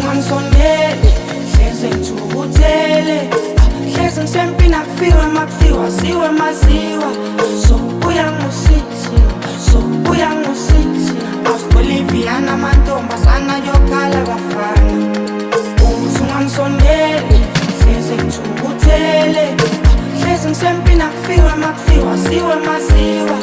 unganisondele, hleze ngithukuthele. Hleze ngisempini akufiwe makufiwa ziwe maziwa. So uyangusisi, so uyangusisi. Bolivia namantombazana yokhala bafana. Unganisondele, hleze ngithukuthele. Hleze ngisempini akufiwe makufiwa ziwe maziwa.